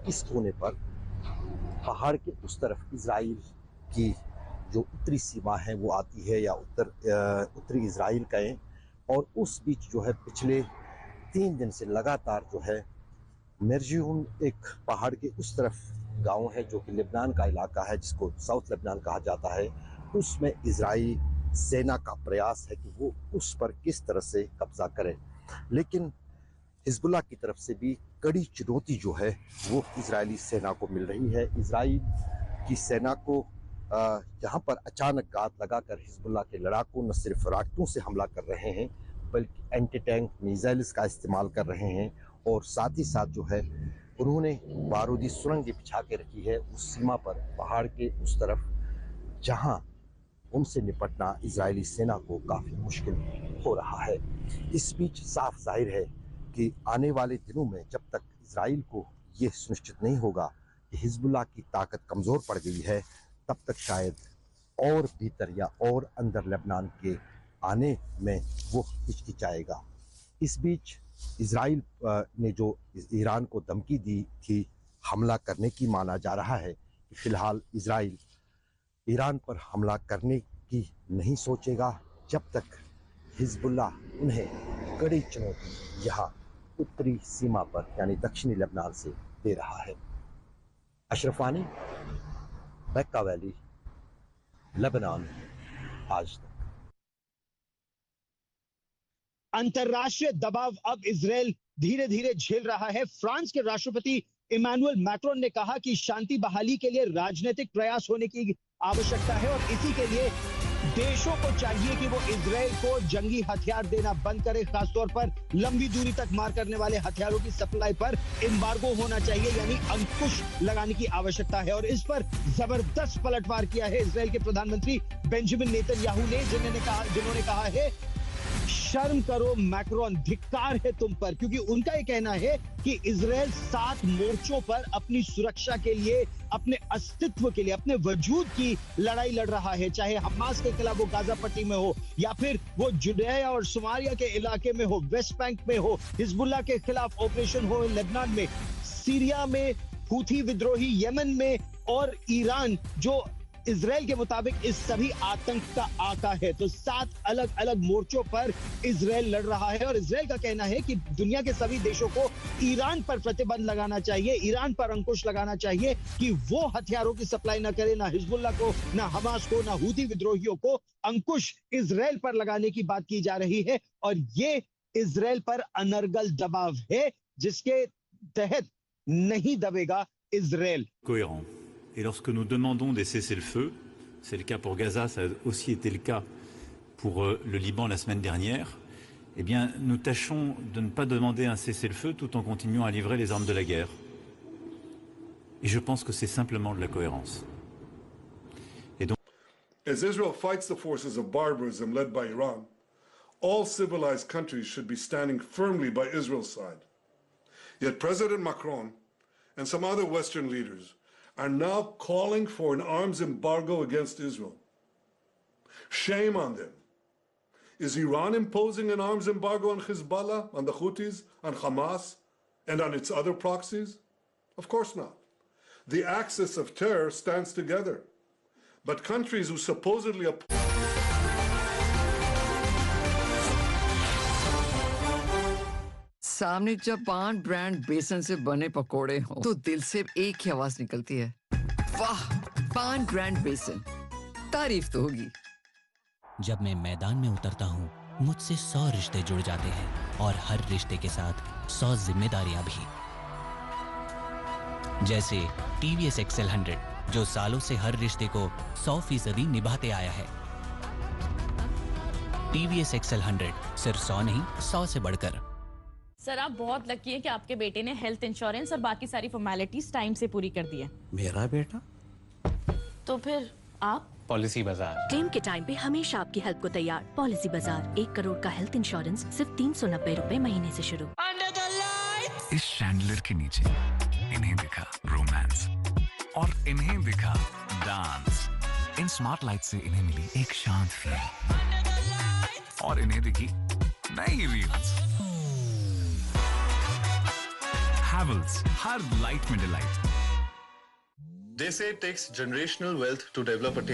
इस कोने पर पहाड़ के उस तरफ इजराइल की जो उत्तरी सीमा है वो आती है, या उत्तरी इजराइल कहें, और उस बीच जो है पिछले 3 दिन से लगातार जो है मेरजियून एक पहाड़ के उस तरफ गांव है जो कि लेबनान का इलाका है, जिसको साउथ लेबनान कहा जाता है, उसमें इजराइल सेना का प्रयास है कि वो उस पर किस तरह से कब्जा करे। लेकिन हिजबुल्लाह की तरफ से भी कड़ी चुनौती जो है वो इजरायली सेना को मिल रही है। इजराइल की सेना को यहाँ पर अचानक घात लगाकर हिजबुल्लाह के लड़ाकू न सिर्फ रॉकेटों से हमला कर रहे हैं, बल्कि एंटी टैंक मिसाइल्स का इस्तेमाल कर रहे हैं, और साथ ही साथ जो है उन्होंने बारूदी सुरंग बिछा के रखी है उस सीमा पर, पहाड़ के उस तरफ, जहाँ उनसे निपटना इजरायली सेना को काफ़ी मुश्किल हो रहा है। इस बीच साफ जाहिर है कि आने वाले दिनों में जब तक इजराइल को ये सुनिश्चित नहीं होगा कि हिजबुल्लाह की ताकत कमज़ोर पड़ गई है, तब तक शायद और भीतर या और अंदर लेबनान के आने में वो हिचकिचाएगा। इस बीच इजराइल ने जो ईरान को धमकी दी थी हमला करने की, माना जा रहा है कि फिलहाल इजराइल ईरान पर हमला करने की नहीं सोचेगा जब तक हिजबुल्लाह उन्हें कड़ी चुनौती यहाँ उत्तरी सीमा पर यानी दक्षिणी लेबनान से दे रहा है। अशरफ वानी, बैक्का वैली, लेबनान, आज तक। अंतरराष्ट्रीय दबाव अब इजराइल धीरे धीरे झेल रहा है। फ्रांस के राष्ट्रपति इमानुएल मैक्रोन ने कहा कि शांति बहाली के लिए राजनीतिक प्रयास होने की आवश्यकता है, और इसी के लिए देशों को चाहिए कि वो इजराइल को जंगी हथियार देना बंद करे। खासतौर पर लंबी दूरी तक मार करने वाले हथियारों की सप्लाई पर एम्बार्गो होना चाहिए, यानी अंकुश लगाने की आवश्यकता है। और इस पर जबरदस्त पलटवार किया है इजराइल के प्रधानमंत्री बेंजामिन नेतन्याहू ने, जिन्होंने कहा है शर्म करो मैक्रोन, धिक्कार है तुम पर, क्योंकि उनका ये कहना है कि इजराइल 7 मोर्चों पर अपनी सुरक्षा के लिए, अपने अस्तित्व के लिए, अपने वजूद की लड़ाई लड़ रहा है। चाहे हमास के खिलाफ वो गाजा पट्टी में हो, या फिर वो जुडेया और सुमारिया के इलाके में हो, वेस्ट बैंक में हो, हिजबुल्लाह के खिलाफ ऑपरेशन हो लेबनान में, सीरिया में हूथी विद्रोही यमन में, और ईरान जो इजराइल के मुताबिक इस सभी आतंक का आका है। तो 7 अलग अलग मोर्चों पर इजराइल लड़ रहा है, और इजराइल का कहना है कि दुनिया के सभी देशों को ईरान पर प्रतिबंध लगाना चाहिए, ईरान पर अंकुश लगाना चाहिए कि वो हथियारों की सप्लाई ना करे, ना हिजबुल्लाह को, ना हमास को, ना हूथी विद्रोहियों को। अंकुश इजराइल पर लगाने की बात की जा रही है, और ये इजराइल पर अनर्गल दबाव है जिसके तहत नहीं दबेगा Israel. Et lorsque nous demandons des cessez-le-feu, c'est le cas pour Gaza, ça a aussi été le cas pour le Liban la semaine dernière, eh bien nous tâchons de ne pas demander un cessez-le-feu tout en continuant à livrer les armes de la guerre. Et je pense que c'est simplement de la cohérence. Et donc, as Israel fights the forces of barbarism led by Iran, all civilized countries should be standing firmly by Israel's side. Yet President Macron and some other Western leaders are now calling for an arms embargo against Israel. Shame on them. Is Iran imposing an arms embargo on Hezbollah, on the Houthis, on Hamas, and on its other proxies? Of course not. The axis of terror stands together. But countries who supposedly सामने जब पान brand बेसन से बने पकोड़े हो तो दिल से एक ही आवाज निकलती है, वाह पान ब्रांड बेसन। तारीफ तो होगी। जब मैं मैदान में उतरता हूँ मुझसे 100 रिश्ते जुड़ जाते हैं, और हर रिश्ते के साथ 100 जिम्मेदारियां भी। जैसे TVS XL 100 जो सालों से हर रिश्ते को 100% निभाते आया है। TVS XL 100 सिर्फ 100 नहीं, 100 से बढ़कर। सर आप बहुत लकी हैं कि आपके बेटे ने हेल्थ इंश्योरेंस और बाकी सारी फॉर्मेलिटीज टाइम से पूरी कर दी है। मेरा बेटा? तो फिर आप? पॉलिसी बाजार। क्लेम के टाइम पे हमेशा आपकी हेल्प को तैयार। पॉलिसी बाजार, 1 करोड़ का हेल्थ इंश्योरेंस सिर्फ 390 रुपए महीने से शुरू। इस शैंडलर के नीचे इन्हें दिखा रोमांस, और इन्हें दिखा डांस। इन स्मार्ट लाइट से इन्हें मिली एक शांत फीलिंग, और इन्हें दिखी नई रील्स। Havells, हर लाइट में delight. They say it takes generational wealth to develop a